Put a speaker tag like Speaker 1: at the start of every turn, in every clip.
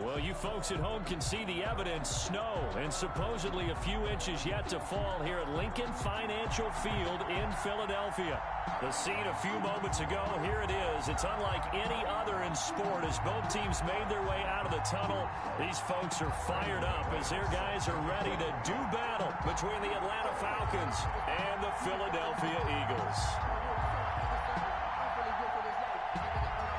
Speaker 1: Well, you folks at home can see the evidence. Snow and supposedly a few inches yet to fall here at Lincoln Financial Field in Philadelphia. The scene a few moments ago, here it is. It's unlike any other in sport as both teams made their way out of the tunnel. These folks are fired up as their guys are ready to do battle between the Atlanta Falcons and the Philadelphia Eagles.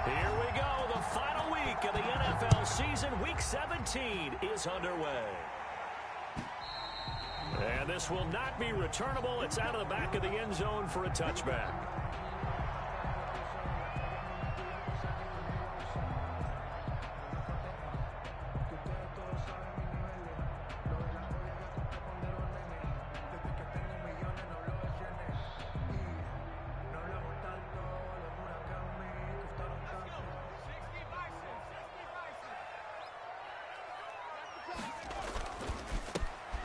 Speaker 1: Here we go. The final week of the NFL season. Week 17 is underway. And this will not be returnable. It's out of the back of the end zone for a touchback.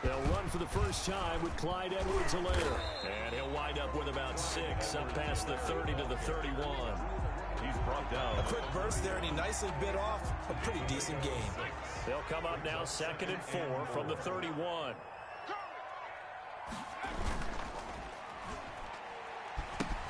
Speaker 1: They'll run for the first time with Clyde Edwards-Helaire. And he'll wind up with about 6 up past the 30 to the 31. He's brought down.
Speaker 2: A quick burst there, and he nicely bit off a pretty decent gain.
Speaker 1: They'll come up now 2nd and 4 from the 31.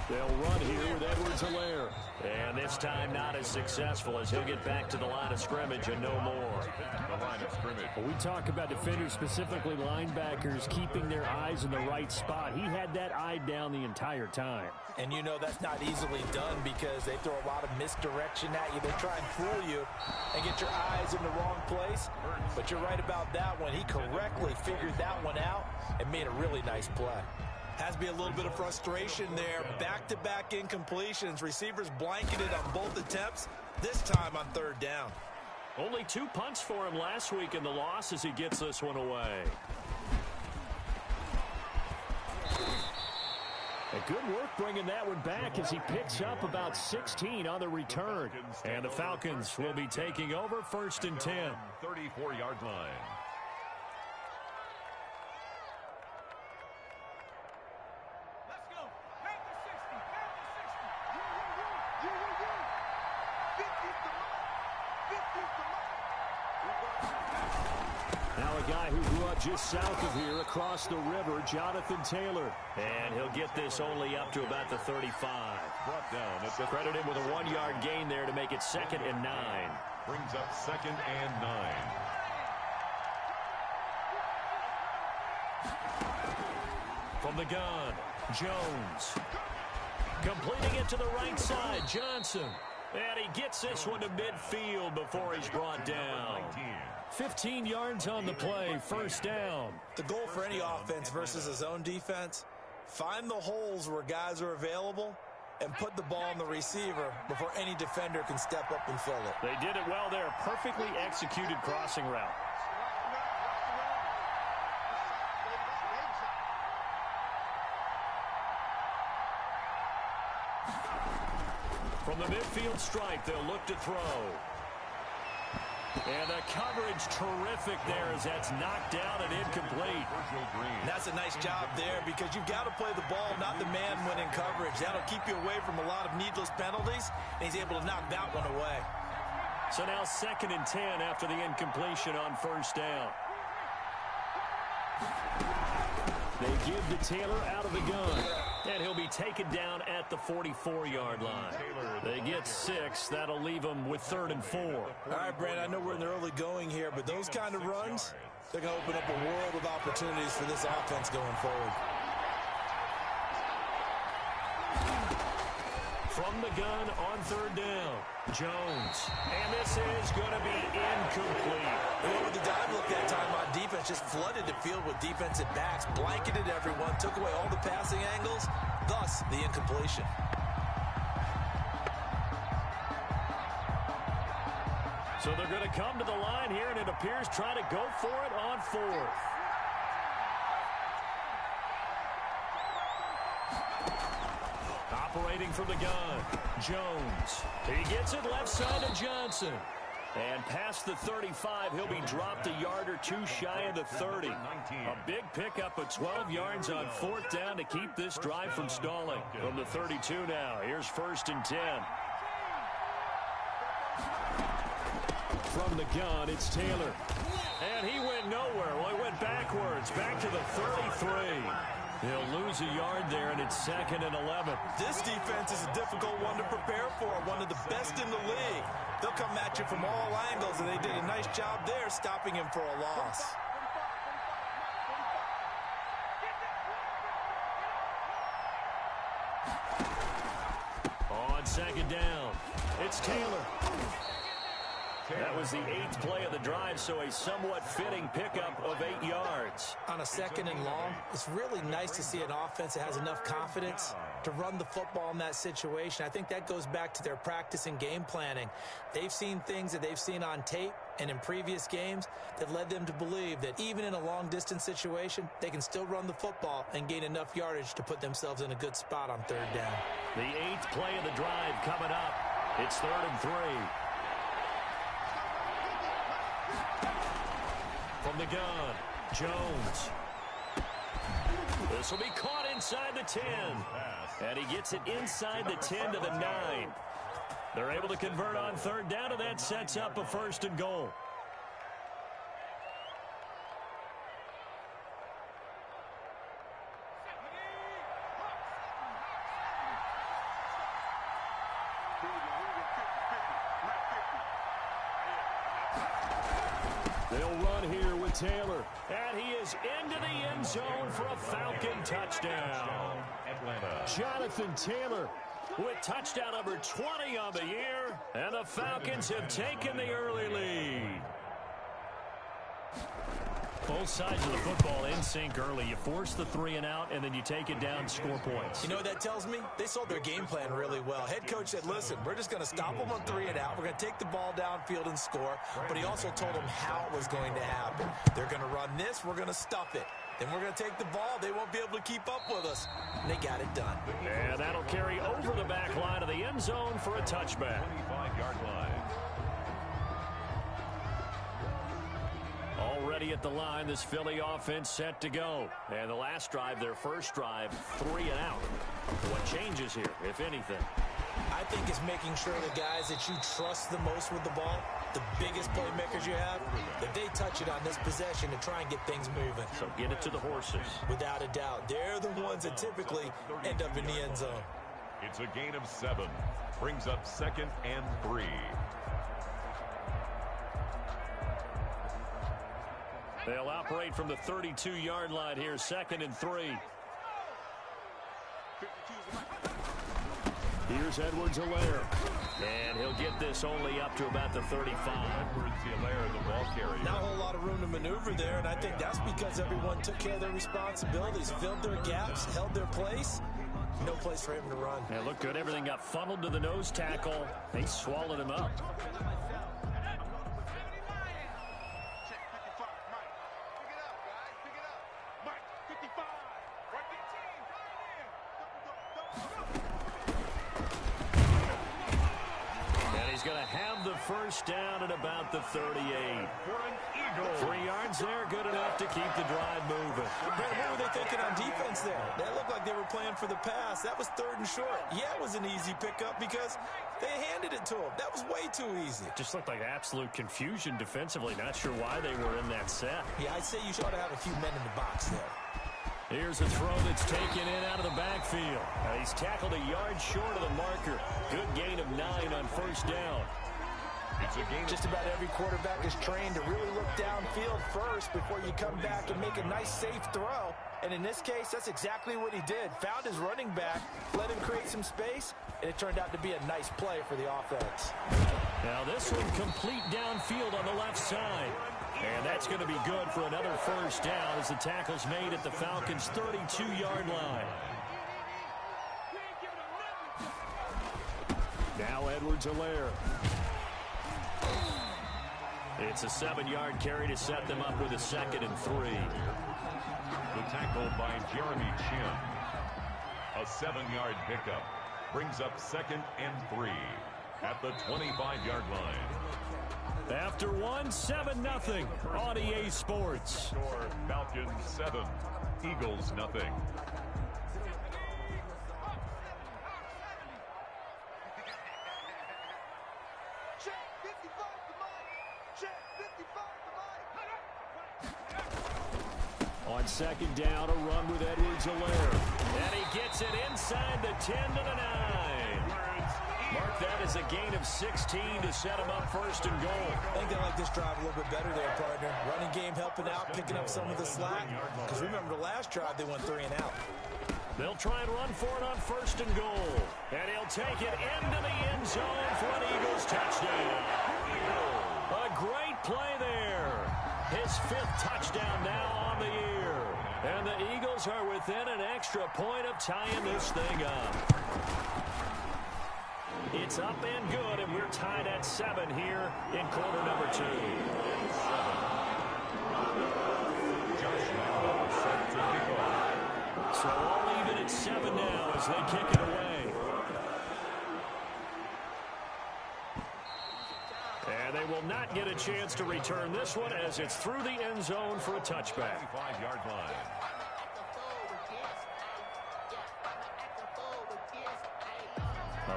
Speaker 1: They'll run here with Edwards-Helaire. And this time not as successful as he'll get back to the line of scrimmage and no more.
Speaker 3: The line of scrimmage.
Speaker 1: Well, we talk about defenders, specifically linebackers, keeping their eyes in the right spot. He had that eye down the entire time.
Speaker 2: And you know that's not easily done because they throw a lot of misdirection at you. They try and fool you and get your eyes in the wrong place. But you're right about that one. He correctly figured that one out and made a really nice play. Has to be a little bit of frustration there. Back-to-back incompletions. Receivers blanketed on both attempts, this time on 3rd down.
Speaker 1: Only 2 punts for him last week in the loss as he gets this one away. A good work bringing that one back as he picks up about 16 on the return. And the Falcons will be taking over 1st and 10.
Speaker 3: 34-yard line.
Speaker 1: Now a guy who grew up just south of here across the river, Jonathan Taylor. And he'll get this only up to about the 35.
Speaker 3: Brought down at the
Speaker 1: Credit him with a 1-yard gain there to make it 2nd and 9.
Speaker 3: Brings up 2nd and 9.
Speaker 1: From the gun, Jones. Completing it to the right side, Johnson. And he gets this one to midfield before he's brought down. 15 yards on the play, 1st down.
Speaker 2: The goal for any offense versus a zone defense, find the holes where guys are available and put the ball on the receiver before any defender can step up and fill it.
Speaker 1: They did it well there. Perfectly executed crossing route. From the midfield stripe, they'll look to throw. And the coverage terrific there as that's knocked down and incomplete.
Speaker 2: That's a nice job there because you've got to play the ball, not the man when in coverage. That'll keep you away from a lot of needless penalties, and he's able to knock that one away.
Speaker 1: So now 2nd and 10 after the incompletion on 1st down. They give to Taylor out of the gun. And he'll be taken down at the 44-yard line. They get 6. That'll leave them with 3rd and 4.
Speaker 2: All right, Brent, I know we're in the early going here, but those kind of runs, they're going to open up a world of opportunities for this offense going forward.
Speaker 1: From the gun on 3rd down, Jones. And this is going to be incomplete.
Speaker 2: With the dive look that time on defense, just flooded the field with defensive backs, blanketed everyone, took away all the passing angles, thus the incompletion.
Speaker 1: So they're going to come to the line here, and it appears try to go for it on 4th. Operating from the gun, Jones. He gets it left side to Johnson. And past the 35, he'll be dropped a yard or 2 shy of the 30. A big pickup of 12 yards on 4th down to keep this drive from stalling. From the 32 now, here's 1st and 10. From the gun, it's Taylor. And he went nowhere. Well, he went backwards, back to the 33. He'll lose a yard there, and it's 2nd and 11.
Speaker 2: This defense is a difficult one to prepare for, one of the best in the league. They'll come at you from all angles, and they did a nice job there stopping him for a loss.
Speaker 1: On 2nd down, it's Taylor. That was the 8th play of the drive, so a somewhat fitting pickup of 8 yards.
Speaker 2: On a 2nd and long, it's really nice to see an offense that has enough confidence to run the football in that situation. I think that goes back to their practice and game planning. They've seen things that they've seen on tape and in previous games that led them to believe that even in a long-distance situation, they can still run the football and gain enough yardage to put themselves in a good spot on 3rd down.
Speaker 1: The 8th play of the drive coming up. It's 3rd and 3. From the gun, Jones. This will be caught inside the 10. And he gets it inside the 10 to the 9. They're able to convert on 3rd down, and that sets up a 1st and goal. They'll run here with Taylor. And he is into the end zone for a Falcon touchdown.
Speaker 3: Atlanta.
Speaker 1: Jonathan Taylor with touchdown number 20 on the year. And the Falcons have taken the early lead. Both sides of the football in sync early. You force the 3 and out, and then you take it down, score points.
Speaker 2: You know what that tells me? They sold their game plan really well. Head coach said, listen, we're just going to stop them on 3 and out. We're going to take the ball downfield and score. But he also told them how it was going to happen. They're going to run this. We're going to stuff it. Then we're going to take the ball. They won't be able to keep up with us. And they got it done.
Speaker 1: And that'll carry over the back line of the end zone for a touchback.
Speaker 3: 25-yard line.
Speaker 1: Already at the line, this Philly offense set to go. And the last drive, their first drive, 3 and out. What changes here, if anything?
Speaker 2: I think it's making sure the guys that you trust the most with the ball, the biggest playmakers you have, that they touch it on this possession to try and get things moving.
Speaker 1: So get it to the horses.
Speaker 2: Without a doubt. They're the ones that typically end up in the end zone.
Speaker 3: It's a gain of 7. Brings up 2nd and 3.
Speaker 1: They'll operate from the 32-yard line here, 2nd and 3. Here's Edwards-Helaire. And he'll get this only up to about the 35.
Speaker 3: Edwards-Helaire, the ball carrier.
Speaker 2: Not a whole lot of room to maneuver there, and I think that's because everyone took care of their responsibilities, filled their gaps, held their place. No place for him to run.
Speaker 1: Yeah, looked good. Everything got funneled to the nose tackle. They swallowed him up. First down at about the 38. 3 yards there, good enough to keep the drive moving.
Speaker 2: Brent, what were they thinking on defense there? That looked like they were playing for the pass. That was 3rd and short. Yeah, it was an easy pickup because they handed it to him. That was way too easy.
Speaker 1: Just looked like absolute confusion defensively. Not sure why they were in that set.
Speaker 2: Yeah, I'd say you ought to have a few men in the box there.
Speaker 1: Here's a throw that's taken in out of the backfield. He's tackled a yard short of the marker. Good gain of 9 on first down.
Speaker 2: Just about every quarterback is trained to really look downfield first before you come back and make a nice, safe throw. And in this case, that's exactly what he did. Found his running back, let him create some space, and it turned out to be a nice play for the offense.
Speaker 1: Now this one complete downfield on the left side. And that's going to be good for another first down as the tackle's made at the Falcons' 32-yard line. Now Edwards-Helaire. It's a 7-yard carry to set them up with a 2nd and 3.
Speaker 3: The tackle by Jeremy Chin. A 7-yard pickup. Brings up 2nd and 3 at the 25-yard line.
Speaker 1: After 1, 7-0 on EA Sports.
Speaker 3: Score Falcons 7, Eagles nothing.
Speaker 1: On second down, a run with Edwards-Helaire. And he gets it inside the 10 to the 9. Mark that as a gain of 16 to set him up first and goal.
Speaker 2: I think they like this drive a little bit better there, partner. Running game helping out, picking up some of the slack. Because remember, the last drive they went 3 and out.
Speaker 1: They'll try and run for it on first and goal. And he'll take it into the end zone for an Eagles touchdown. A great play there. His 5th touchdown now on the year. And the Eagles are within an extra point of tying this thing up. It's up and good, and we're tied at 7 here in quarter number 2. So all even at 7 now as they kick it away. And they will not get a chance to return this one as it's through the end zone for a touchback.
Speaker 3: 5-yard line.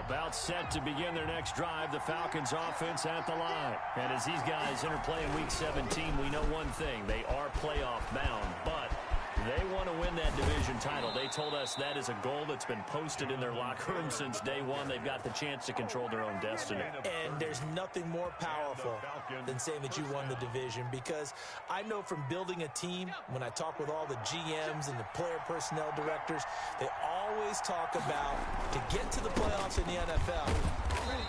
Speaker 1: About set to begin their next drive, the Falcons offense at the line. And as these guys interplay in Week 17, we know one thing. They are playoff bound, but they want to win that division title. They told us that is a goal that's been posted in their locker room since day one. They've got the chance to control their own destiny.
Speaker 2: And there's nothing more powerful than saying that you won the division, because I know from building a team, when I talk with all the GMs and the player personnel directors, they always talk about, to get to the playoffs in the NFL,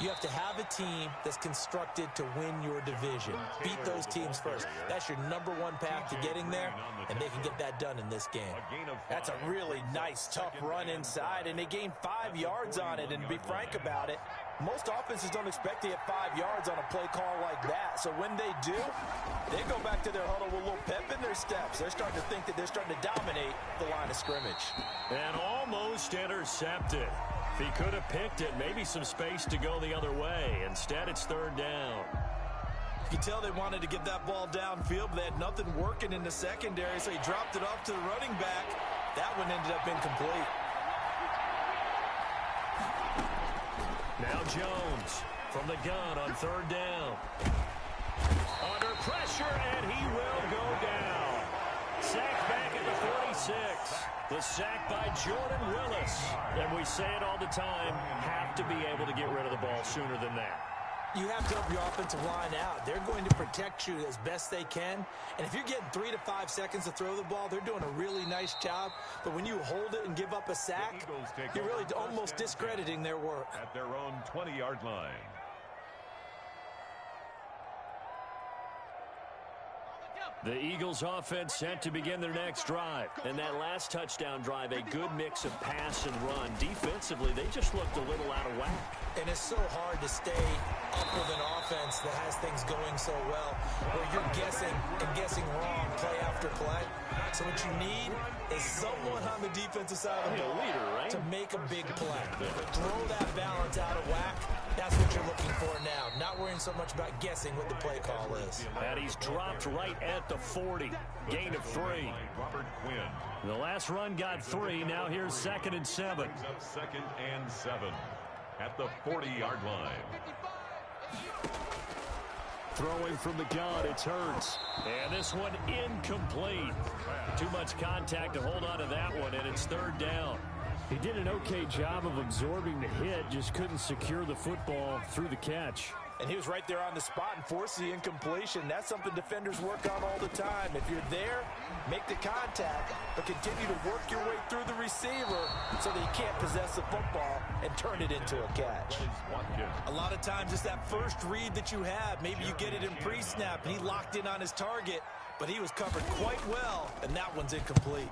Speaker 2: you have to have a team that's constructed to win your division. Beat those teams first. That's your #1 path to getting there, and they can get that done in this game. That's a really nice, tough run inside, and they gained 5 yards on it. And to be frank about it, most offenses don't expect to get 5 yards on a play call like that. So when they do, they go back to their huddle with a little pep in their steps. They're starting to think that they're starting to dominate the line of scrimmage.
Speaker 1: And almost intercepted. If he could have picked it, maybe some space to go the other way. Instead, it's 3rd down.
Speaker 2: You can tell they wanted to get that ball downfield, but they had nothing working in the secondary, so he dropped it off to the running back. That one ended up incomplete.
Speaker 1: Now Jones from the gun on 3rd down. Under pressure, and he will go down. Sacked back at the 46. The sack by Jordan Willis. And we say it all the time, have to be able to get rid of the ball sooner than that.
Speaker 2: You have to help your offensive line out. They're going to protect you as best they can. And if you're getting 3 to 5 seconds to throw the ball, they're doing a really nice job. But when you hold it and give up a sack, you're really almost discrediting their work.
Speaker 3: At their own 20-yard line.
Speaker 1: The Eagles offense set to begin their next drive. And that last touchdown drive, a good mix of pass and run. Defensively, they just looked a little out of whack.
Speaker 2: And it's so hard to stay up with an offense that has things going so well, where you're guessing and guessing wrong play after play. So what you need is someone on the defensive side of the ball to make a big play. Throw that balance out of whack. That's what you're looking for now. Not worrying so much about guessing what the play call is.
Speaker 1: And he's dropped right at the 40. Gain of 3.
Speaker 3: Robert Quinn.
Speaker 1: The last run got 3. Now here's 2nd and 7.
Speaker 3: Brings up 2nd and 7 at the 40-yard line.
Speaker 1: Throwing from the gun, it's Hurts. And this one incomplete. Too much contact to hold on to that one, and it's 3rd down. He did an okay job of absorbing the hit, just couldn't secure the football through the catch.
Speaker 2: And he was right there on the spot and forced the incompletion. That's something defenders work on all the time. If you're there, make the contact, but continue to work your way through the receiver so that he can't possess the football and turn it into a catch. A lot of times it's that first read that you have. Maybe you get it in pre-snap, and he locked in on his target, but he was covered quite well, and that one's incomplete.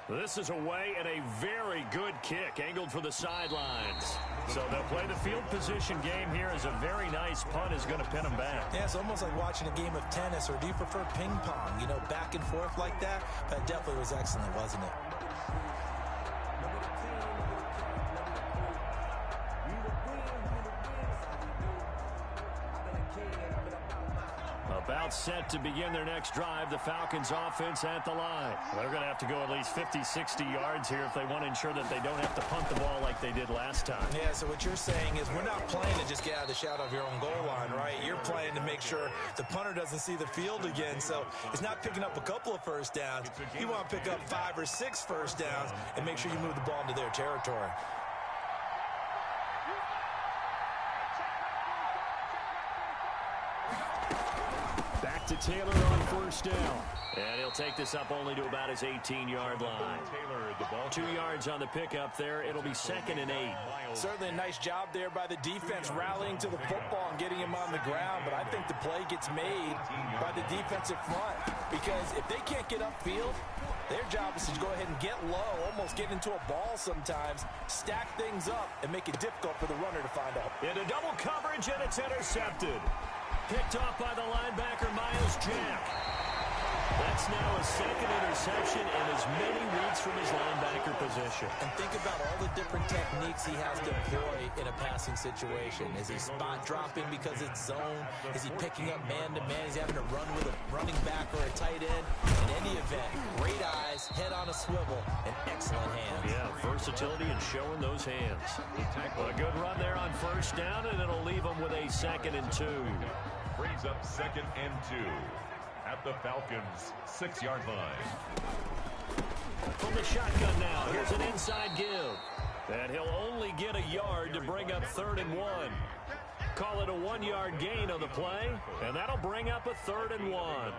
Speaker 1: This is away and a very good kick angled for the sidelines. So they'll play the field position game here as a very nice punt is going to pin them back.
Speaker 2: Yeah, it's almost like watching a game of tennis, or do you prefer ping pong? You know, back and forth like that? That definitely was excellent, wasn't it?
Speaker 1: About About set to begin their next drive, the Falcons offense at the line. They're going to have to go at least 50, 60 yards here if they want to ensure that they don't have to punt the ball like they did last time.
Speaker 2: Yeah, so what you're saying is we're not playing to just get out of the shadow of your own goal line, right? You're playing to make sure the punter doesn't see the field again. So it's not picking up a couple of first downs. You want to pick up 5 or 6 first downs and make sure you move the ball into their territory.
Speaker 1: Back to Taylor on first down. And he'll take this up only to about his 18-yard line. 2 yards on the pickup there. It'll be 2nd and 8.
Speaker 2: Certainly a nice job there by the defense rallying to the football and getting him on the ground. But I think the play gets made by the defensive front. Because if they can't get upfield, their job is to go ahead and get low, almost get into a ball sometimes, stack things up, and make it difficult for the runner to find out.
Speaker 1: Into double coverage, and it's intercepted. Picked off by the linebacker, Myles Jack. That's now his 2nd interception in as many weeks from his linebacker position.
Speaker 2: And think about all the different techniques he has to employ in a passing situation. Is he spot dropping because it's zone? Is he picking up man-to-man? Is he having to run with a running back or a tight end? In any event, great eyes, head on a swivel, and excellent hands.
Speaker 1: Yeah, versatility and showing those hands. A good run there on first down, and it'll leave him with a 2nd and 2.
Speaker 3: Brings up 2nd and 2 at the Falcons' 6-yard line.
Speaker 1: From the shotgun now, here's an inside give. And he'll only get a yard to bring up 3rd and 1. Call it a 1-yard gain on the play, and that'll bring up a 3rd and 1.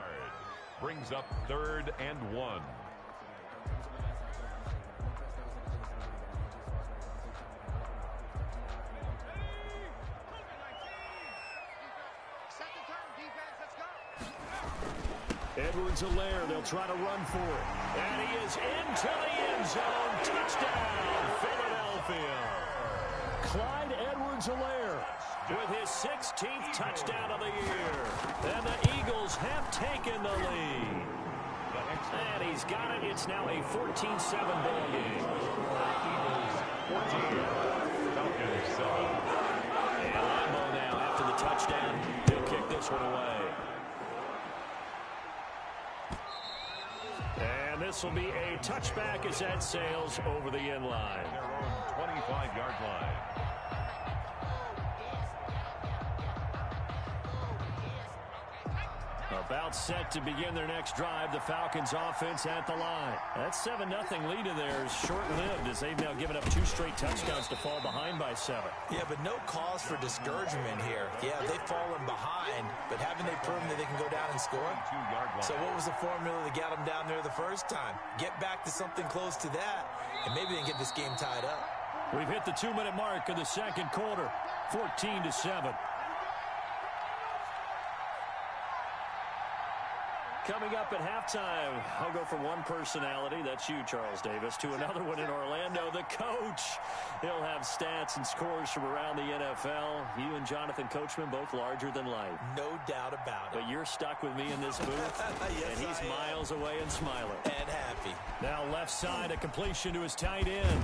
Speaker 3: Brings up 3rd and 1.
Speaker 1: Edwards-Helaire, they'll try to run for it. And he is into the end zone. Touchdown, Philadelphia. Clyde Edwards-Helaire with his 16th touchdown of the year. And the Eagles have taken the lead. And he's got it. It's now a 14-7 ball game.
Speaker 3: Eagles 14, Falcons 7.
Speaker 1: And Lambeau now after the touchdown. He'll kick this one away. And this will be a touchback as that sails over the end line.
Speaker 3: Their own 25-yard line.
Speaker 1: About set to begin their next drive, the Falcons offense at the line. That 7-0 lead of theirs short-lived as they've now given up 2 straight touchdowns to fall behind by 7.
Speaker 2: Yeah, but no cause for discouragement here. Yeah, they've fallen behind, but haven't they proven that they can go down and score? So what was the formula that got them down there the first time? Get back to something close to that, and maybe they can get this game tied up.
Speaker 1: We've hit the 2-minute mark of the second quarter, 14-7. Coming up at halftime, I'll go from one personality, that's you, Charles Davis, to another one in Orlando, the coach. He'll have stats and scores from around the NFL. You and Jonathan Coachman, both larger than life.
Speaker 2: No doubt about it.
Speaker 1: But you're stuck with me in this booth,
Speaker 2: yes,
Speaker 1: and he's miles away and smiling.
Speaker 2: And happy.
Speaker 1: Now left side, a completion to his tight end.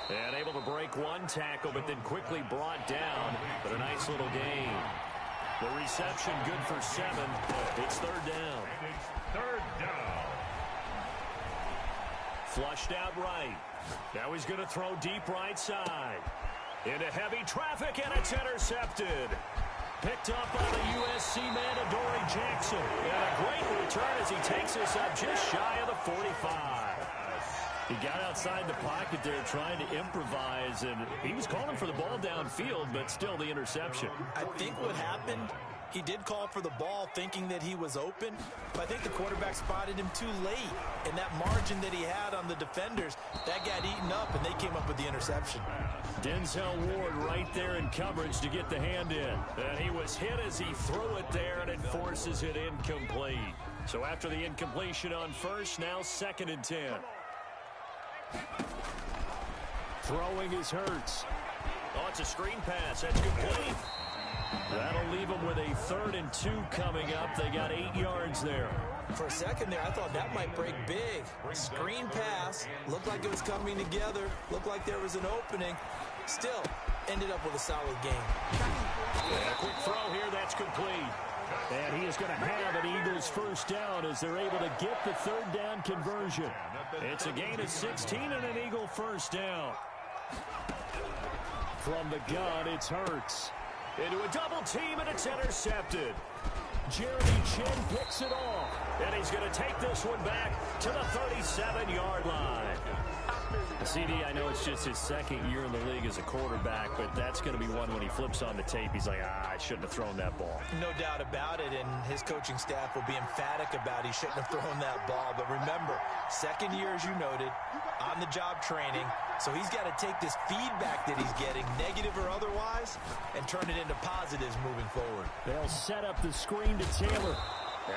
Speaker 1: And able to break one tackle, but then quickly brought down. But a nice little gain. The reception good for 7. It's 3rd down.
Speaker 3: It's 3rd down.
Speaker 1: Flushed out right. Now he's going to throw deep right side. Into heavy traffic, and it's intercepted. Picked up by the USC man, Adoree Jackson. And a great return as he takes us up just shy of the 45. He got outside the pocket there trying to improvise, and he was calling for the ball downfield, but still the interception.
Speaker 2: I think what happened, he did call for the ball thinking that he was open, but I think the quarterback spotted him too late. And that margin that he had on the defenders, that got eaten up, and they came up with the interception.
Speaker 1: Denzel Ward right there in coverage to get the hand in. And he was hit as he threw it there, and it forces it incomplete. So after the incompletion on first, now 2nd and 10. Throwing is Hurts. Oh, it's a screen pass. That's complete. That'll leave them with a 3rd and 2 coming up. They got 8 yards there.
Speaker 2: For a second there, I thought that might break big. Screen pass. Looked like it was coming together. Looked like there was an opening. Still, ended up with a solid game.
Speaker 1: And a quick throw here, that's complete. And he is going to have an Eagles first down as they're able to get the third down conversion. It's a gain of 16 and an Eagle first down. From the gun, it's Hurts. Into a double team, and it's intercepted. Jeremy Chin picks it off. And he's going to take this one back to the 37-yard line. CD, I know it's just his second year in the league as a quarterback, but that's going to be one when he flips on the tape. He's like, I shouldn't have thrown that ball.
Speaker 2: No doubt about it, and his coaching staff will be emphatic about he shouldn't have thrown that ball. But remember, second year, as you noted, on-the-job training, so he's got to take this feedback that he's getting, negative or otherwise, and turn it into positives moving forward.
Speaker 1: They'll set up the screen to Taylor.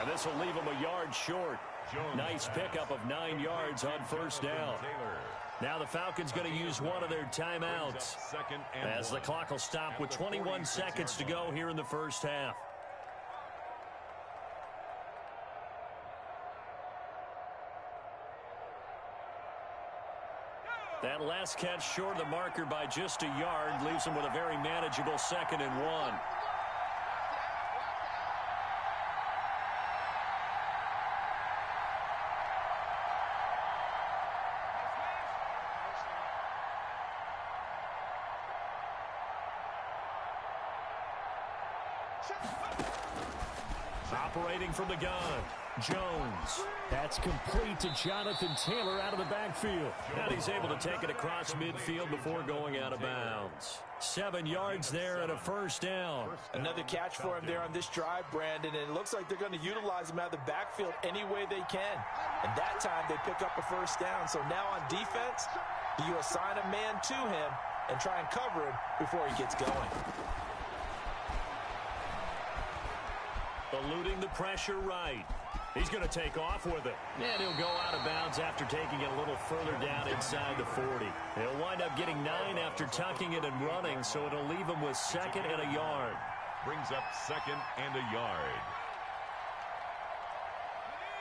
Speaker 1: And this will leave him a yard short. Nice pickup of 9 yards on first down. Now the Falcons going to use one of their timeouts as the clock will stop with 21 seconds to go here in the first half. That last catch short of the marker by just a yard leaves him with a very manageable 2nd and 1. Operating from the gun, Jones. That's complete to Jonathan Taylor out of the backfield. And he's able to take it across midfield before going out of bounds. 7 yards there and a first down.
Speaker 2: Another catch for him there on this drive, Brandon, and it looks like they're going to utilize him out of the backfield any way they can. And that time they pick up a first down. So now on defense, you assign a man to him and try and cover him before he gets going.
Speaker 1: Eluding the pressure right. He's going to take off with it. And he'll go out of bounds after taking it a little further down inside the 40. He'll wind up getting 9 after tucking it and running, so it'll leave him with 2nd and a yard.
Speaker 3: Brings up 2nd and a yard.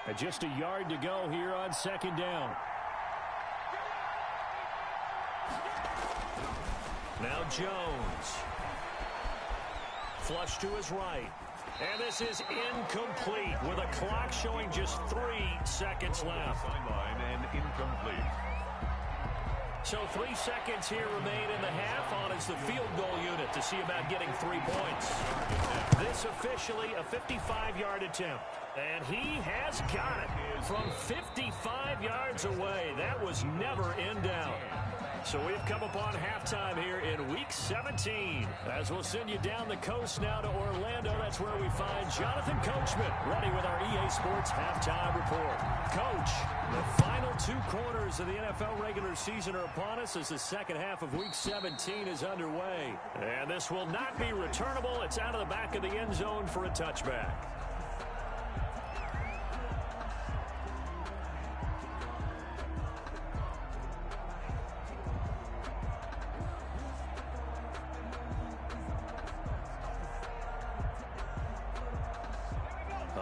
Speaker 1: And just a yard to go here on 2nd down. Now Jones. Flush to his right. And this is incomplete with a clock showing just 3 seconds left.
Speaker 3: Sideline and incomplete.
Speaker 1: So 3 seconds here remain in the half on as the field goal unit to see about getting 3 points. This officially a 55-yard attempt. And he has got it from 55 yards away. That was never in doubt. So we've come upon halftime here in Week 17. As we'll send you down the coast now to Orlando, that's where we find Jonathan Coachman ready with our EA Sports Halftime Report. Coach, the final 2 quarters of the NFL regular season are upon us as the second half of Week 17 is underway. And this will not be returnable. It's out of the back of the end zone for a touchback.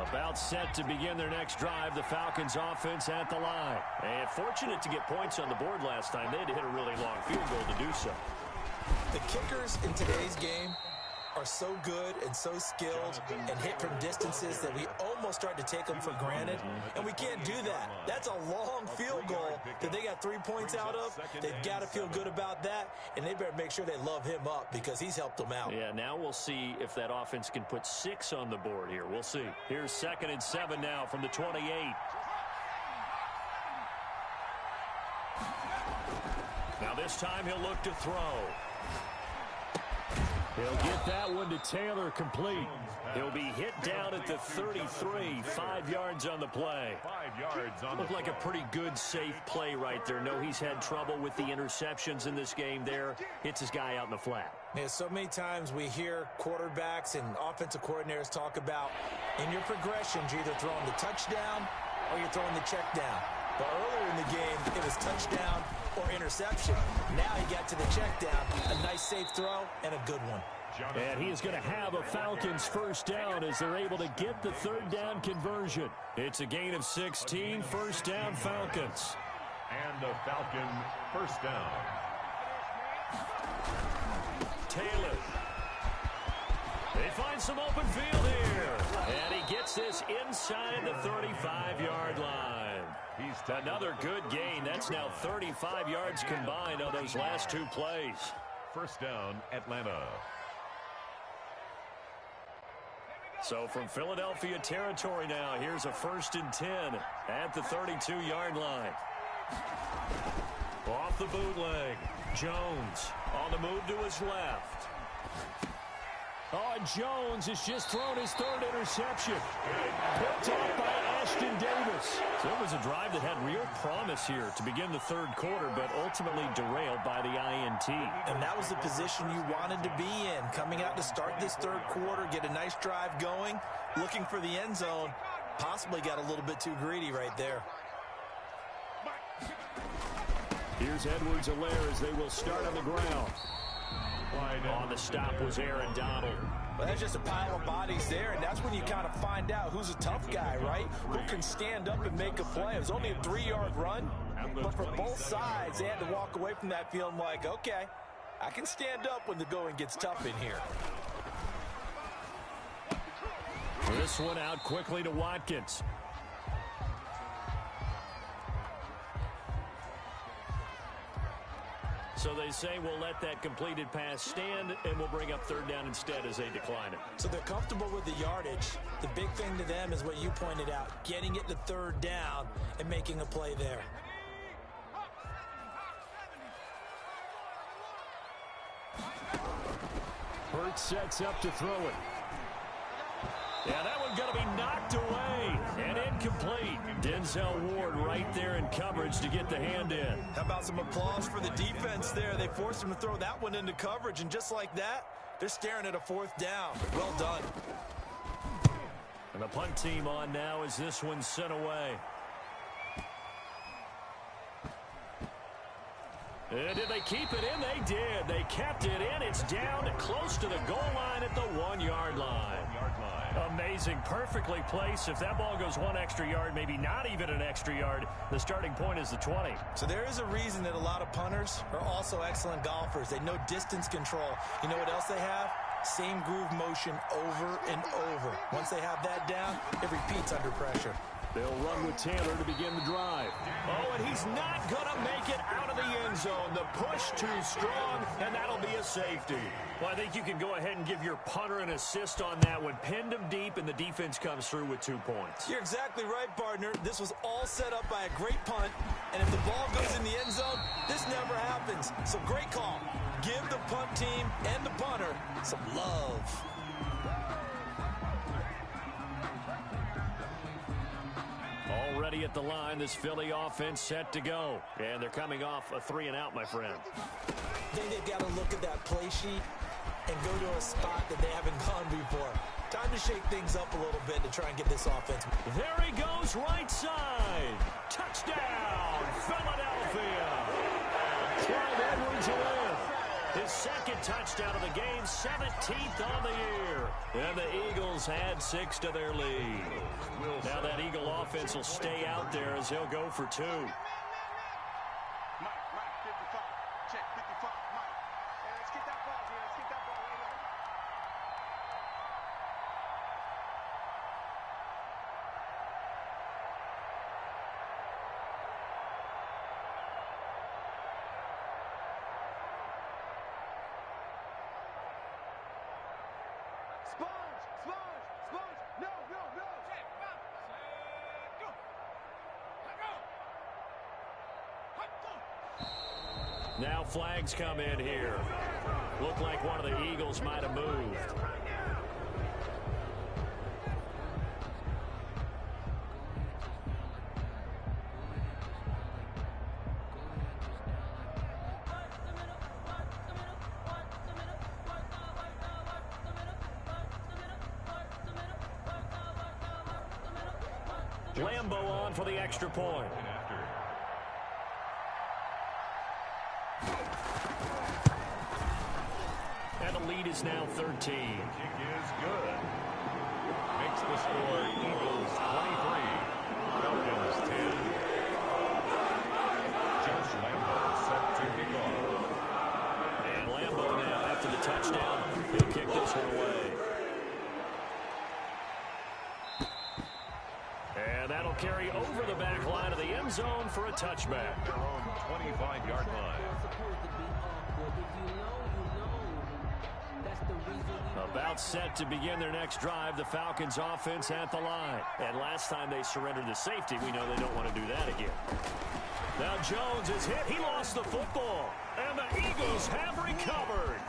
Speaker 1: About set to begin their next drive, the Falcons offense at the line. And fortunate to get points on the board last time. They had to hit a really long field goal to do so.
Speaker 2: The kickers in today's game are so good and so skilled and hit from distances that we almost start to take them for granted, and we can't do that. That's a long field goal that they got 3 points out of. They've got to feel good about that, and they better make sure they love him up because he's helped them out.
Speaker 1: Yeah, now we'll see if that offense can put 6 on the board here. We'll see. Here's 2nd and 7 now from the 28. Now this time he'll look to throw. He'll get that one to Taylor complete. He'll be hit down at the 33, 5 yards on the play.
Speaker 3: 5 yards on the play.
Speaker 1: Looked like a pretty good, safe play right there. No, he's had trouble with the interceptions in this game there. Hits his guy out in the flat.
Speaker 2: Yeah, so many times we hear quarterbacks and offensive coordinators talk about in your progressions, you're either throwing the touchdown or you're throwing the check down. But earlier in the game, it was touchdown or interception. Now he got to the check down. A nice safe throw and a good one.
Speaker 1: And he is going to have a Falcons first down as they're able to get the third down conversion. It's a gain of 16, first down Falcons.
Speaker 3: And the Falcon first down.
Speaker 1: Taylor. They find some open field here. And he gets this inside the 35-yard line. Another good gain. That's now 35 yards combined on those last two plays.
Speaker 3: First down, Atlanta.
Speaker 1: So from Philadelphia territory now, here's a 1st and 10 at the 32-yard line. Off the bootleg. Jones on the move to his left. Oh, and Jones has just thrown his 3rd interception. Picked off by Ashton Davis. So it was a drive that had real promise here to begin the 3rd quarter, but ultimately derailed by the INT.
Speaker 2: And that was the position you wanted to be in. Coming out to start this 3rd quarter, get a nice drive going, looking for the end zone. Possibly got a little bit too greedy right there.
Speaker 1: Here's Edwards-Helaire as they will start on the ground. On the stop was Aaron Donald.
Speaker 2: Well, that's just a pile of bodies there, and that's when you kind of find out who's a tough guy, right? Who can stand up and make a play. It was only a 3-yard run, but for both sides, they had to walk away from that feeling like, okay, I can stand up when the going gets tough in here.
Speaker 1: This one out quickly to Watkins. So they say we'll let that completed pass stand, and we'll bring up 3rd down instead as they decline it.
Speaker 2: So they're comfortable with the yardage. The big thing to them is what you pointed out, getting it to 3rd down and making a play there.
Speaker 1: Hurts sets up to throw it. Yeah, that one going to be knocked away and incomplete. Denzel Ward right there in coverage to get the hand in.
Speaker 2: How about some applause for the defense there? They forced him to throw that one into coverage, and just like that, they're staring at a 4th down. Well done.
Speaker 1: And the punt team on now as this one's sent away. And did they keep it in? They did. They kept it in. It's down close to the goal line at the 1-yard line. Amazing. Perfectly placed. If that ball goes 1 extra yard, maybe not even an extra yard, the starting point is the 20.
Speaker 2: So there is a reason that a lot of punters are also excellent golfers. They know distance control. You know what else they have? Same groove motion over and over. Once they have that down, it repeats under pressure.
Speaker 1: They'll run with Taylor to begin the drive. Oh, and he's not going to make it out of the end zone. The push too strong, and that'll be a safety. Well, I think you can go ahead and give your punter an assist on that one. Pinned him deep, and the defense comes through with 2 points.
Speaker 2: You're exactly right, partner. This was all set up by a great punt, and if the ball goes in the end zone, this never happens. So great call. Give the punt team and the punter some love.
Speaker 1: Already at the line, this Philly offense set to go. And they're coming off a 3-and-out, my friend.
Speaker 2: I think they've got to look at that play sheet and go to a spot that they haven't gone before. Time to shake things up a little bit to try and get this offense.
Speaker 1: There he goes, right side. Touchdown, Philadelphia. Clyde Edwards-Helaire. His 2nd touchdown of the game, 17th on the year. And the Eagles add 6 to their lead. Now that Eagle offense will stay out there as he'll go for 2. Now flags come in here. Looked like one of the Eagles might have moved. Lambo on for the extra point. And the lead is now 13.
Speaker 3: Kick is good. Makes the score Eagles 23, Falcons 10. Josh Lambo set to kick off.
Speaker 1: And Lambo now after the touchdown. He'll kick this one away. And that'll carry over the back line of the end zone for a touchback.
Speaker 3: Their own 25-yard line.
Speaker 1: About set to begin their next drive, the Falcons offense at the line. And last time they surrendered the safety, we know they don't want to do that again. Now Jones is hit. He lost the football. And the Eagles have recovered.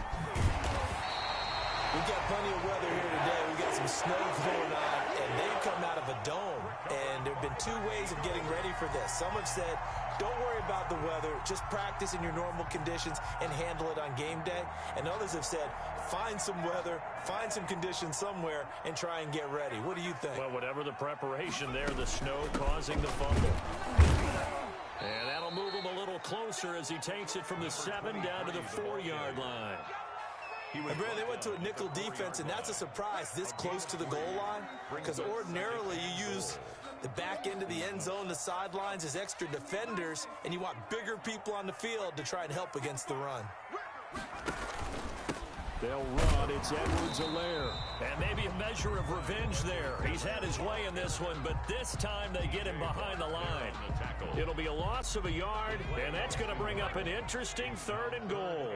Speaker 2: We've got plenty of weather here today. We've got some snow going on, and they've come out of a dome. And there have been two ways of getting ready for this. Some have said, don't worry about the weather. Just practice in your normal conditions and handle it on game day. And others have said, find some weather, find some conditions somewhere, and try and get ready. What do you think?
Speaker 1: Well, whatever the preparation there, the snow causing the fumble. And that'll move him a little closer as he takes it from the 7 down to the 4-yard line.
Speaker 2: And Brandon, they went to a nickel defense, and that's a surprise this close to the goal line, because ordinarily you use the back end of the end zone, the sidelines as extra defenders, and you want bigger people on the field to try and help against the run.
Speaker 1: They'll run. It's Edwards-Helaire. And maybe a measure of revenge there. He's had his way in this one, but this time they get him behind the line. It'll be a loss of a yard, and that's going to bring up an interesting 3rd and goal.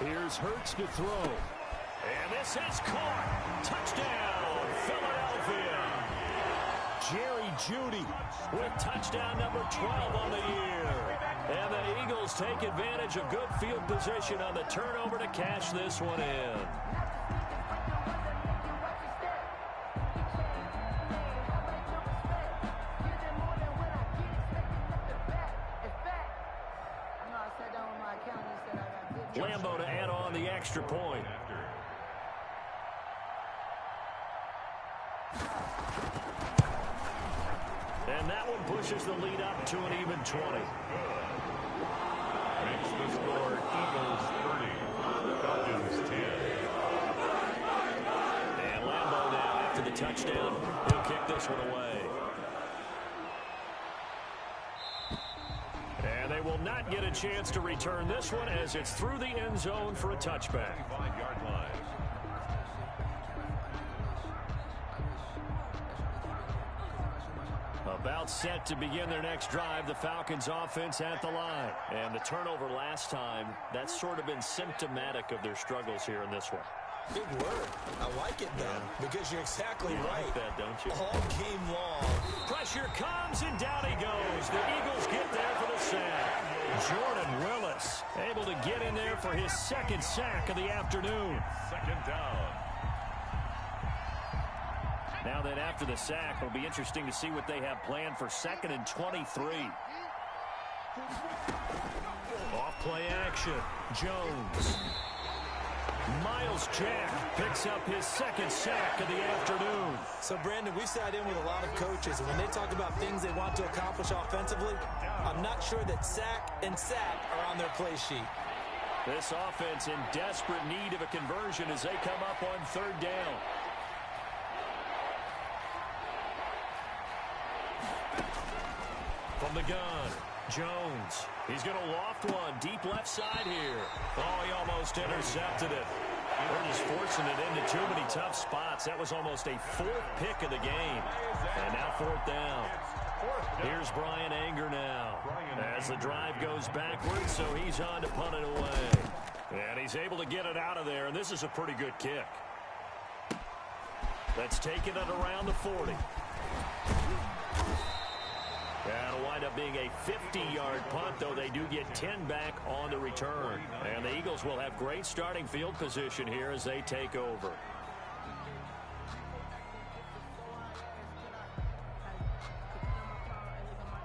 Speaker 1: Here's Hurts to throw. And this is caught. Touchdown, Philadelphia. Jerry Jeudy with touchdown number 12 on the year. And the Eagles take advantage of good field position on the turnover to cash this one in. Lambo to add on the extra point. And that one pushes the lead up to an even 20.
Speaker 3: Makes the score Eagles 30, Falcons 10.
Speaker 1: And Lambo now after the touchdown. He'll kick this one away. And they will not get a chance to return this one as it's through the end zone for a touchback.
Speaker 3: 5-yard line.
Speaker 1: About set to begin their next drive, the Falcons offense at the line. And the turnover last time, that's sort of been symptomatic of their struggles here in this one.
Speaker 2: Big word. I like it, though, because you're exactly right.
Speaker 1: Like that, don't you?
Speaker 2: All game long.
Speaker 1: Pressure comes, and down he goes. The Eagles get there for the sack. Jordan Willis able to get in there for his 2nd sack of the afternoon.
Speaker 3: 2nd down.
Speaker 1: Now then, after the sack, it'll be interesting to see what they have planned for 2nd and 23. Off play action. Jones. Miles Jack picks up his 2nd sack of the afternoon.
Speaker 2: So, Brandon, we sat in with a lot of coaches, and when they talk about things they want to accomplish offensively, I'm not sure that sack and sack are on their play sheet.
Speaker 1: This offense in desperate need of a conversion as they come up on 3rd down. From the gun, Jones. He's going to loft one deep left side here. Oh, he almost intercepted it. They're just forcing it into too many tough spots. That was almost a 4th pick of the game. And now 4th down. Here's Brian Anger now. As the drive goes backwards, so he's on to punt it away. And he's able to get it out of there, and this is a pretty good kick. That's taken it around the 40. That'll wind up being a 50-yard punt, though they do get 10 back on the return. And the Eagles will have great starting field position here as they take over.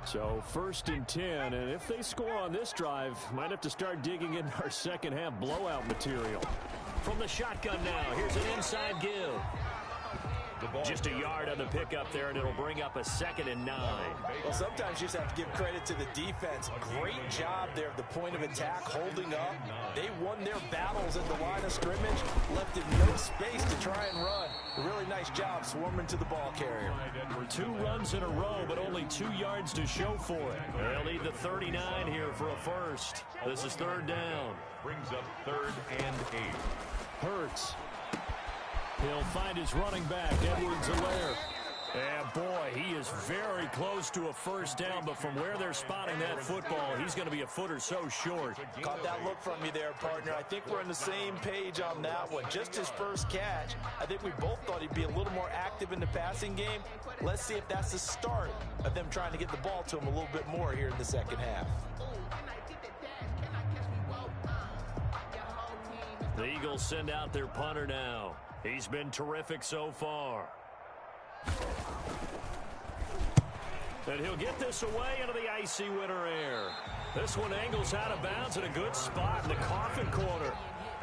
Speaker 1: So 1st and 10, and if they score on this drive, might have to start digging in our second half blowout material. From the shotgun now, here's an inside give.
Speaker 3: The ball.
Speaker 1: Just a yard on the pickup there, and it'll bring up a 2nd and 9.
Speaker 2: Well, sometimes you just have to give credit to the defense. Great job there at the point of attack, holding up. They won their battles at the line of scrimmage, left in no space to try and run. A really nice job swarming to the ball carrier.
Speaker 1: 2 runs in a row, but only 2 yards to show for it. They'll need the 39 here for a first. This is 3rd down.
Speaker 3: Brings up 3rd and 8.
Speaker 1: Hurts. He'll find his running back, Edwards-Helaire. And boy, he is very close to a first down, but from where they're spotting that football, he's going to be a foot or so short.
Speaker 2: Caught that look from you there, partner. I think we're on the same page on that one. Just his first catch. I think we both thought he'd be a little more active in the passing game. Let's see if that's the start of them trying to get the ball to him a little bit more here in the second half.
Speaker 1: The Eagles send out their punter now. He's been terrific so far. And he'll get this away into the icy winter air. This one angles out of bounds in a good spot in the coffin corner.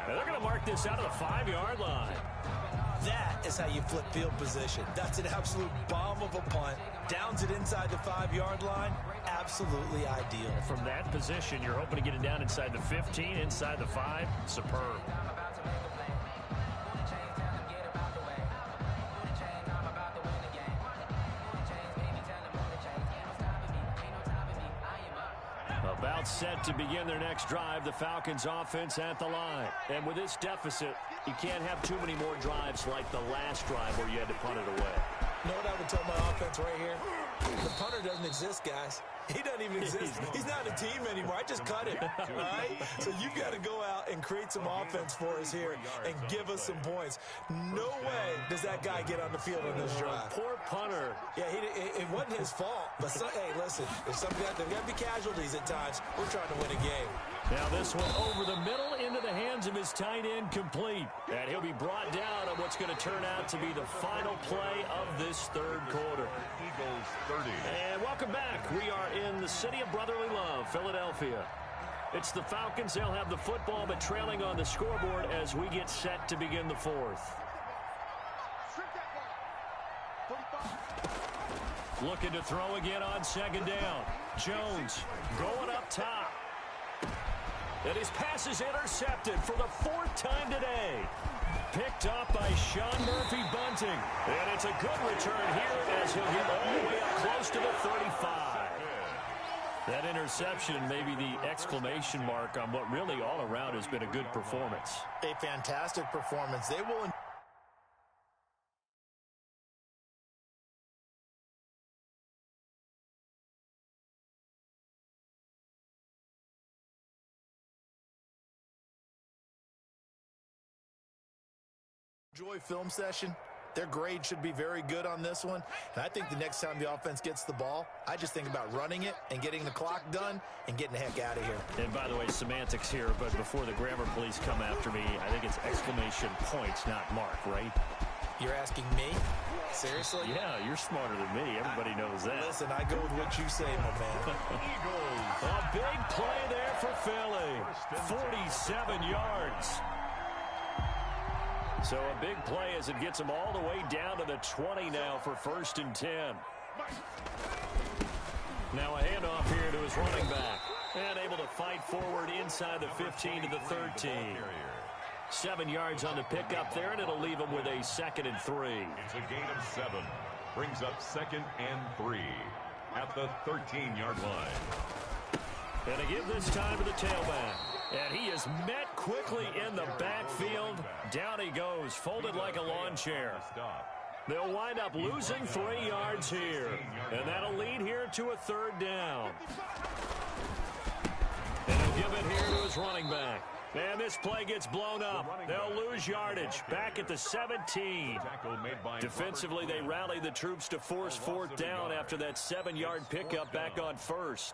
Speaker 1: And they're going to mark this out of the 5-yard line.
Speaker 2: That is how you flip field position. That's an absolute bomb of a punt. Downs it inside the 5-yard line. Absolutely ideal.
Speaker 1: From that position, you're hoping to get it down inside the 15, inside the 5. Superb. About set to begin their next drive, the Falcons offense at the line. And with this deficit, you can't have too many more drives like the last drive where you had to punt it away.
Speaker 2: You know what I would tell my offense right here? The punter doesn't exist, guys. He doesn't even exist. He's not a team anymore. I just cut him, all right? So you've got to go out and create some offense for us here and give us some points. No way does that guy get on the field on this drive.
Speaker 1: Poor punter.
Speaker 2: Yeah, it wasn't his fault. But, hey, listen, there's got to be casualties at times. We're trying to win a game.
Speaker 1: Now this one over the middle into the hands of his tight end, complete. And he'll be brought down on what's going to turn out to be the final play of this 3rd quarter.
Speaker 3: Eagles 30.
Speaker 1: And welcome back. We are in the city of brotherly love, Philadelphia. It's the Falcons. They'll have the football, but trailing on the scoreboard as we get set to begin the 4th. Looking to throw again on 2nd down. Jones going up top. And his pass is intercepted for the 4th time today. Picked up by Sean Murphy-Bunting. And it's a good return here as he'll get all the way up close to the 35. That interception may be the exclamation mark on what really all around has been a good performance.
Speaker 2: A fantastic performance. They will... Enjoy film session. Their grade should be very good on this one. And I think the next time the offense gets the ball, I just think about running it and getting the clock done and getting the heck out of here.
Speaker 1: And by the way, semantics here, but before the grammar police come after me, I think it's exclamation points, not mark, right?
Speaker 2: You're asking me? Seriously?
Speaker 1: Yeah, you're smarter than me. Everybody knows that.
Speaker 2: Listen, I go with what you say, my man.
Speaker 1: A big play there for Philly. 47 yards. So a big play as it gets them all the way down to the 20 now for 1st and 10. Now a handoff here to his running back. And able to fight forward inside the 15 to the 13. 7 yards on the pickup there, and it'll leave him with a 2nd and 3.
Speaker 3: It's a gain of 7. Brings up 2nd and 3 at the 13-yard line.
Speaker 1: And to give this time to the tailback. And he is met quickly in the backfield. Down he goes, folded like a lawn chair. They'll wind up losing 3 yards here. And that'll lead here to a 3rd down. And he'll give it here to his running back. And this play gets blown up. They'll lose yardage. Back at the 17. Defensively, they rally the troops to force 4th down after that 7-yard pickup back on 1st.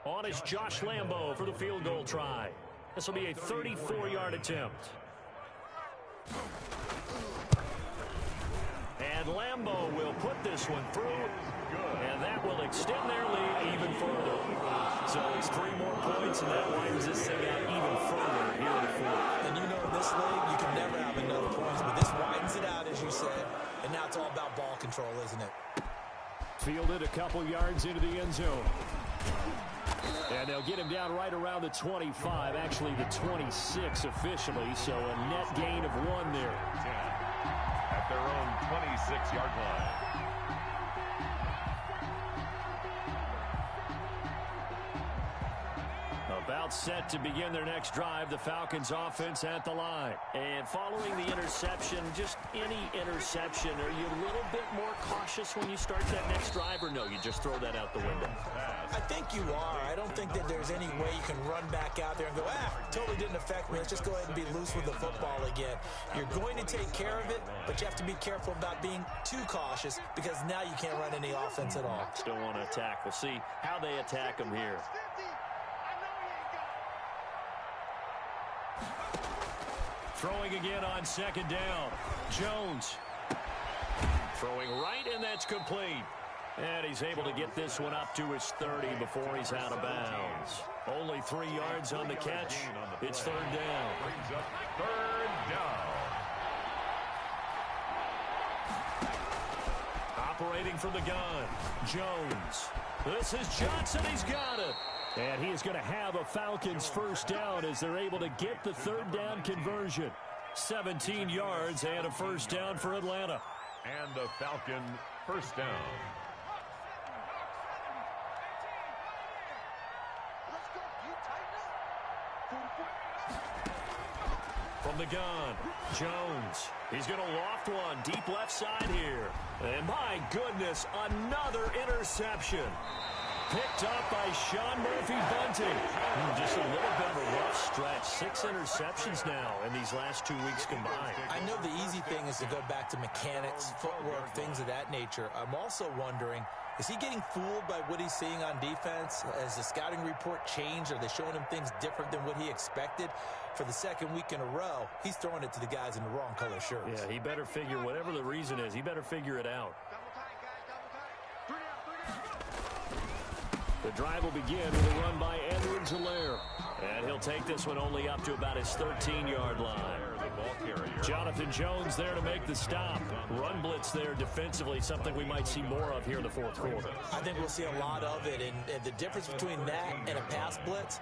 Speaker 1: On is Josh Lambo for the field goal try. This will be a 34-yard attempt. And And Lambeau will put this one through, and that will extend their lead even further. So it's 3 more points, and that widens this thing out even further here in the fourth.
Speaker 2: And you know, in this league, you can never have enough points, but this widens it out, as you said, and now it's all about ball control, isn't it?
Speaker 1: Fielded a couple yards into the end zone. And they'll get him down right around the 25, actually the 26 officially, so a net gain of 1 there.
Speaker 3: 10 at their own 26-yard line.
Speaker 1: About set to begin their next drive, the Falcons offense at the line. And following the interception, just any interception, are you a little bit more cautious when you start that next drive, or no, you just throw that out the window?
Speaker 2: I think you are. I don't think that there's any way you can run back out there and go, totally didn't affect me. Let's just go ahead and be loose with the football again. You're going to take care of it, but you have to be careful about being too cautious because now you can't run any offense at all.
Speaker 1: Still want to attack. We'll see how they attack them here. Throwing again on second down. Jones throwing right, and that's complete. And he's able to get this one up to his 30 before he's out of bounds. Only 3 yards on the catch. It's third down.
Speaker 3: Brings up third down.
Speaker 1: Operating from the gun, Jones. This is Johnson. He's got it. And he is going to have a Falcons first down as they're able to get the third down conversion. 17 yards and a first down for Atlanta.
Speaker 3: And a Falcon first down.
Speaker 1: From the gun, Jones. He's going to loft one deep left side here. And my goodness, another interception. Picked up by Sean Murphy-Bunting. Just a little bit of a rough stretch. 6 interceptions now in these last 2 weeks combined.
Speaker 2: I know the easy thing is to go back to mechanics, footwork, things of that nature. I'm also wondering, is he getting fooled by what he's seeing on defense? Has the scouting report changed? Are they showing him things different than what he expected? For the second week in a row, he's throwing it to the guys in the wrong color shirts.
Speaker 1: Yeah, he better figure, whatever the reason is, he better figure it out. The drive will begin with a run by Edwards-Helaire. And he'll take this one only up to about his 13-yard line. Jonathan Jones there to make the stop. Run blitz there defensively, something we might see more of here in the fourth quarter.
Speaker 2: I think we'll see a lot of it, and the difference between that and a pass blitz,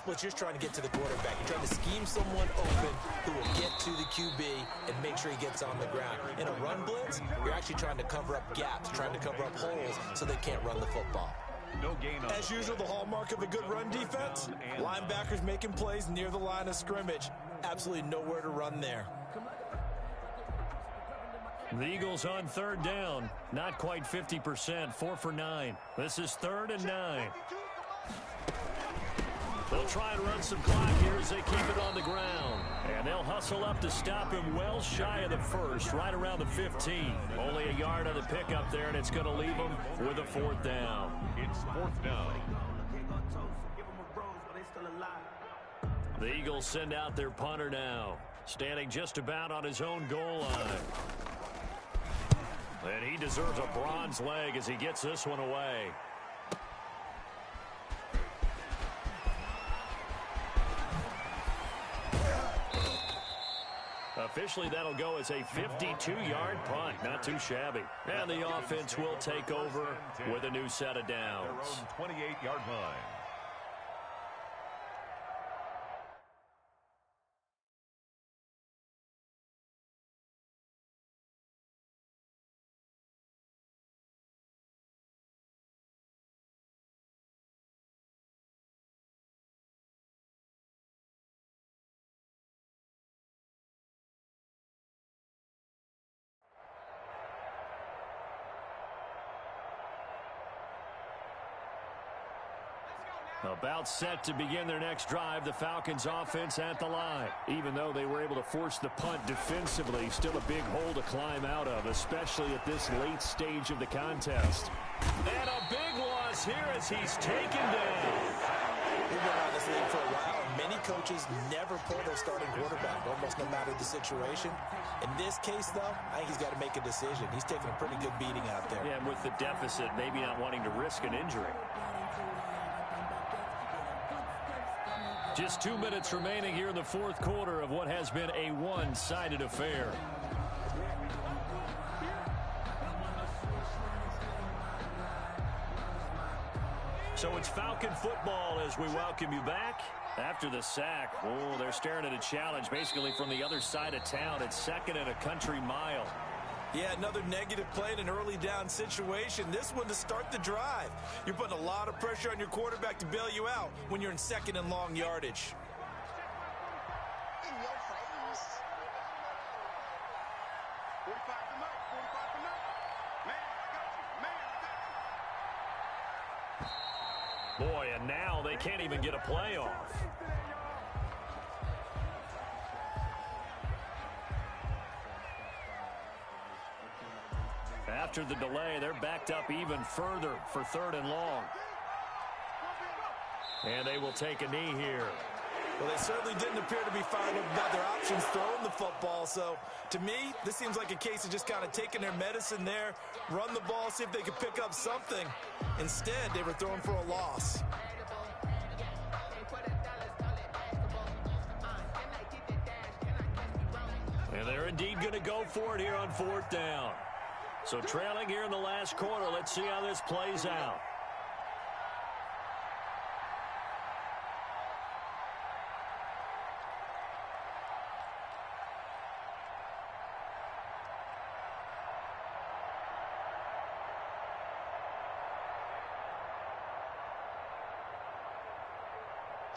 Speaker 2: you're just trying to get to the quarterback. You're trying to scheme someone open who will get to the QB and make sure he gets on the ground. In a run blitz, you're actually trying to cover up gaps, trying to cover up holes so they can't run the football.
Speaker 3: No gain on.
Speaker 2: As usual, the hallmark of a good run defense, linebackers making plays near the line of scrimmage. Absolutely nowhere to run there.
Speaker 1: The Eagles on third down, not quite 50%, 4 for 9. This is 3rd and 9. They'll try and run some clock here as they keep it on the ground. And they'll hustle up to stop him well shy of the first, right around the 15. Only a yard on the pickup there, and it's going to leave him with a 4th down.
Speaker 3: It's 4th down.
Speaker 1: The Eagles send out their punter now, standing just about on his own goal line. And he deserves a bronze leg as he gets this one away. Officially, that'll go as a 52-yard punt. Not too shabby. And the offense will take over with a new set of downs.
Speaker 3: 28-yard line.
Speaker 1: About set to begin their next drive, the Falcons offense at the line. Even though they were able to force the punt defensively, still a big hole to climb out of, especially at this late stage of the contest. And a big loss here as he's taken down.
Speaker 2: We've been around this league for a while, and many coaches never pull their starting quarterback, almost no matter the situation. In this case, though, I think he's got to make a decision. He's taking a pretty good beating out there.
Speaker 1: Yeah, and with the deficit, maybe not wanting to risk an injury. Just 2 minutes remaining here in the fourth quarter of what has been a one-sided affair. So it's Falcon football as we welcome you back after the sack. Oh, they're staring at a challenge basically from the other side of town. It's second and a country mile.
Speaker 2: Yeah, another negative play in an early down situation. This one to start the drive. You're putting a lot of pressure on your quarterback to bail you out when you're in second and long yardage.
Speaker 4: In your face. 45 to night, 45 to night. Man, I got you. Man, I got you.
Speaker 1: Boy, and now they can't even get a play off. After the delay, they're backed up even further for third and long. And they will take a knee here.
Speaker 2: Well, they certainly didn't appear to be fired up about their options throwing the football. So, to me, this seems like a case of just kind of taking their medicine there, run the ball, see if they could pick up something. Instead, they were throwing for a loss.
Speaker 1: And they're indeed going to go for it here on fourth down. So trailing here in the last quarter, let's see how this plays out.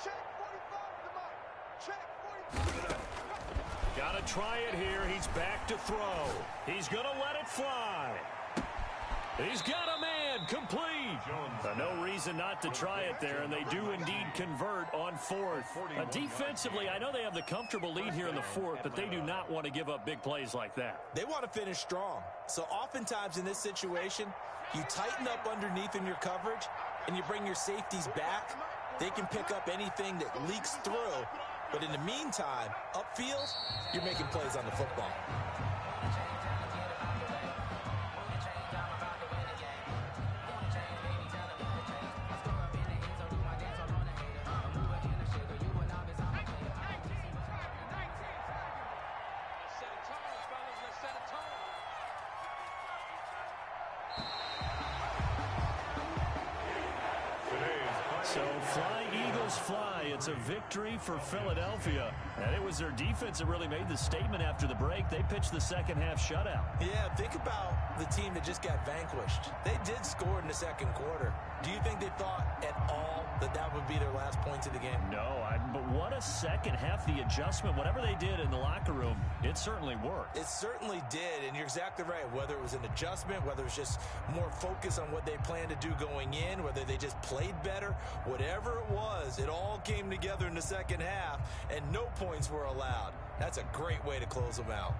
Speaker 4: Check 45 to the mic. Check 45.
Speaker 1: Got to try it here. He's back to throw. He's going to let it fly. He's got a man complete. No reason not to try it there, and they do indeed convert on fourth. Defensively, I know they have the comfortable lead here in the fourth, but they do not want to give up big plays like that.
Speaker 2: They want to finish strong. So oftentimes in this situation, you tighten up underneath in your coverage, and you bring your safeties back. They can pick up anything that leaks through. But in the meantime, upfield, you're making plays on the football.
Speaker 1: So fly, Eagles, fly. It's a victory for Philadelphia. And it was their defense that really made the statement after the break. They pitched the second half shutout.
Speaker 2: Yeah, think about the team that just got vanquished. They did score in the second quarter. Do you think they thought at all that that would be their last points of the game?
Speaker 1: No, but what a second half, the adjustment, whatever they did in the locker room, it certainly worked.
Speaker 2: It certainly did, and you're exactly right. Whether it was an adjustment, whether it was just more focus on what they planned to do going in, whether they just played better, whatever it was, it all came together in the second half, and no points were allowed. That's a great way to close them out.